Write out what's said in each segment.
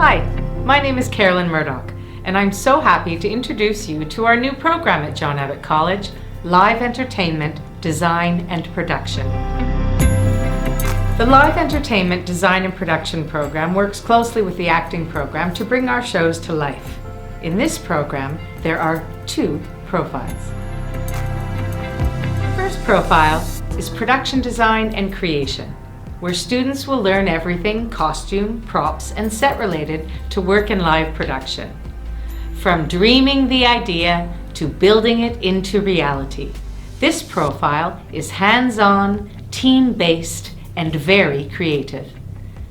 Hi, my name is Carolyn Murdoch, and I'm so happy to introduce you to our new program at John Abbott College, Live Entertainment, Design and Production. The Live Entertainment, Design and Production program works closely with the acting program to bring our shows to life. In this program, there are two profiles. The first profile is Production Design and Creation, where students will learn everything costume, props, and set related to work in live production. From dreaming the idea to building it into reality. This profile is hands-on, team-based, and very creative.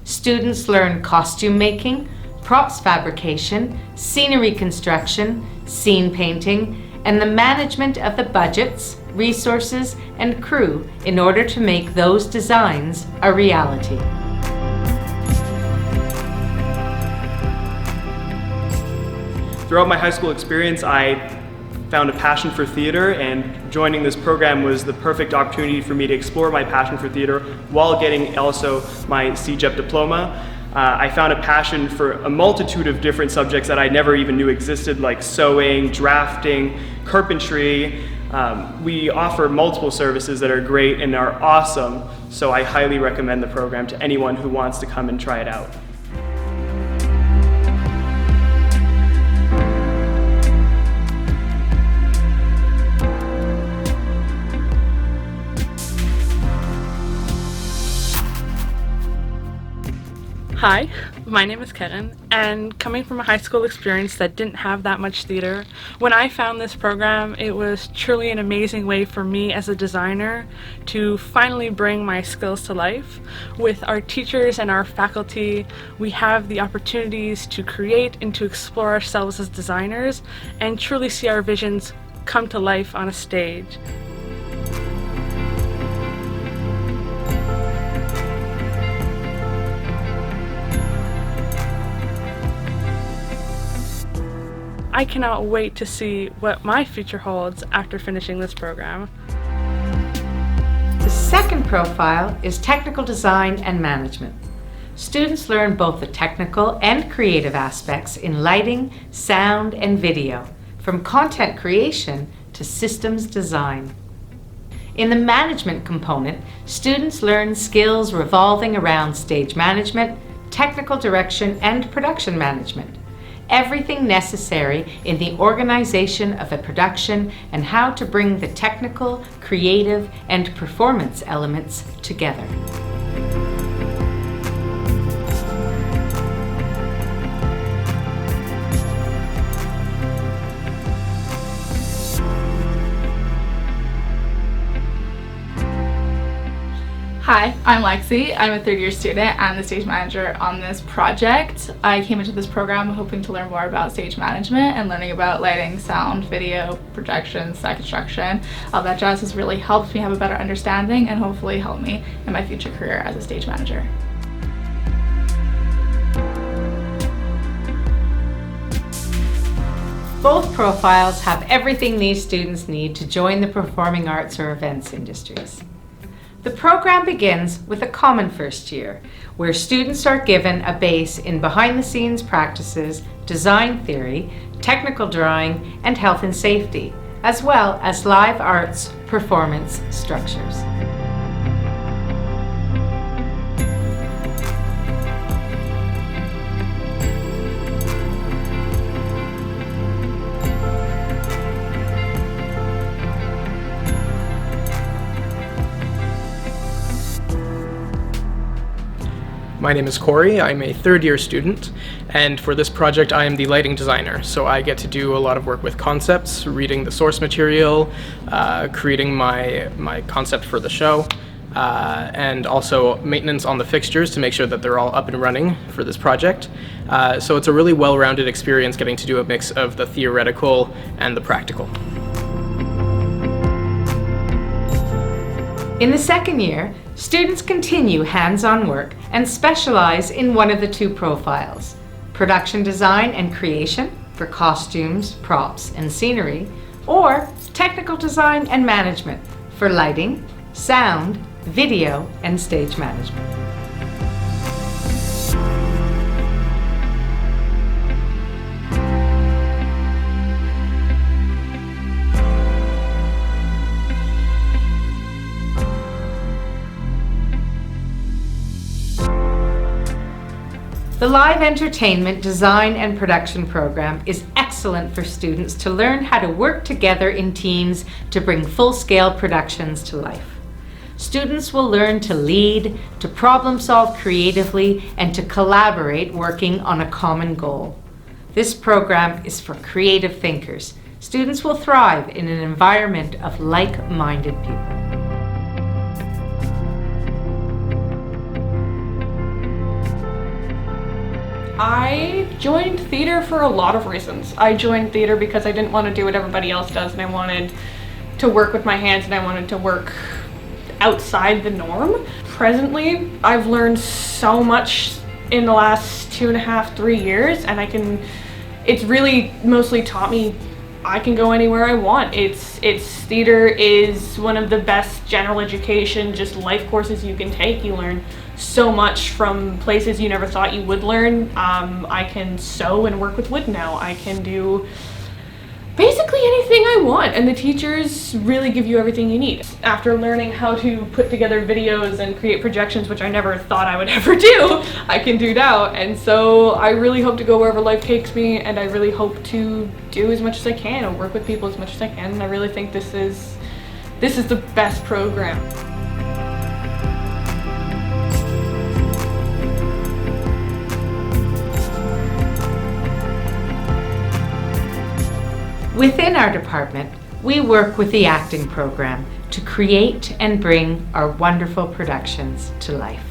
Students learn costume making, props fabrication, scenery construction, scene painting, and the management of the budgets, resources, and crew in order to make those designs a reality. Throughout my high school experience, I found a passion for theater, and joining this program was the perfect opportunity for me to explore my passion for theater while getting also my CEGEP diploma. I found a passion for a multitude of different subjects that I never even knew existed, like sewing, drafting, carpentry. We offer multiple services that are great and are awesome, so I highly recommend the program to anyone who wants to come and try it out. Hi, my name is Karen, and coming from a high school experience that didn't have that much theater, when I found this program, it was truly an amazing way for me as a designer to finally bring my skills to life. With our teachers and our faculty, we have the opportunities to create and to explore ourselves as designers and truly see our visions come to life on a stage. I cannot wait to see what my future holds after finishing this program. The second profile is Technical Design and Management. Students learn both the technical and creative aspects in lighting, sound, and video, from content creation to systems design. In the management component, students learn skills revolving around stage management, technical direction, and production management. Everything necessary in the organization of a production and how to bring the technical, creative, and performance elements together. Hi, I'm Lexi. I'm a third-year student and the stage manager on this project. I came into this program hoping to learn more about stage management and learning about lighting, sound, video, projection, set construction. All that jazz has really helped me have a better understanding and hopefully help me in my future career as a stage manager. Both profiles have everything these students need to join the performing arts or events industries. The program begins with a common first year, where students are given a base in behind-the-scenes practices, design theory, technical drawing, and health and safety, as well as live arts performance structures. My name is Corey. I'm a third-year student, and for this project I am the lighting designer, so I get to do a lot of work with concepts, reading the source material, creating my concept for the show, and also maintenance on the fixtures to make sure that they're all up and running for this project. So it's a really well-rounded experience getting to do a mix of the theoretical and the practical. In the second year, students continue hands-on work and specialize in one of the two profiles, Production Design and Creation for costumes, props, and scenery, or Technical Design and Management for lighting, sound, video, and stage management. The Live Entertainment Design and Production program is excellent for students to learn how to work together in teams to bring full-scale productions to life. Students will learn to lead, to problem solve creatively, and to collaborate working on a common goal. This program is for creative thinkers. Students will thrive in an environment of like-minded people. I joined theater for a lot of reasons. I joined theater because I didn't want to do what everybody else does, and I wanted to work with my hands, and I wanted to work outside the norm. Presently, I've learned so much in the last 2.5, 3 years, and it's really mostly taught me I can go anywhere I want. Theater is one of the best general education, just life courses you can take. You learn so much from places you never thought you would learn. I can sew and work with wood now. I can do basically anything I want, and the teachers really give you everything you need. After learning how to put together videos and create projections, which I never thought I would ever do, I can do now. And so I really hope to go wherever life takes me, and I really hope to do as much as I can and work with people as much as I can. And I really think this is the best program. Within our department, we work with the acting program to create and bring our wonderful productions to life.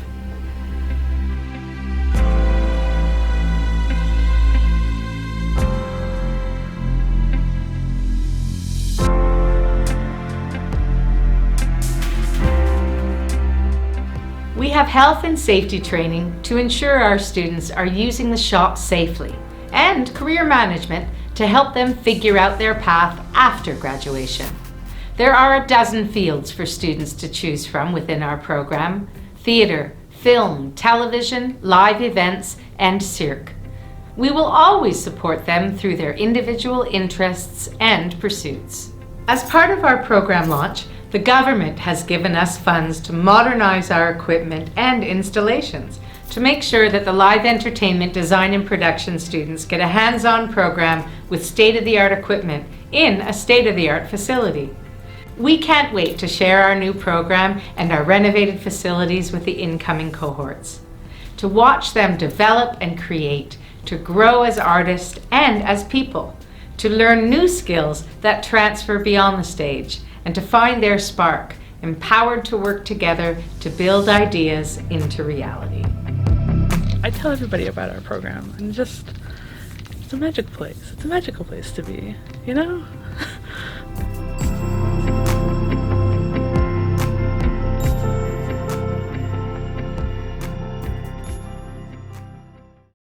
We have health and safety training to ensure our students are using the shop safely, and career management to help them figure out their path after graduation. There are a dozen fields for students to choose from within our program: theater, film, television, live events, and cirque. We will always support them through their individual interests and pursuits. As part of our program launch, the government has given us funds to modernize our equipment and installations to make sure that the live entertainment design and production students get a hands-on program with state-of-the-art equipment in a state-of-the-art facility. We can't wait to share our new program and our renovated facilities with the incoming cohorts, to watch them develop and create, to grow as artists and as people, to learn new skills that transfer beyond the stage, and to find their spark, empowered to work together to build ideas into reality. I tell everybody about our program, and it's a magic place. It's a magical place to be, you know?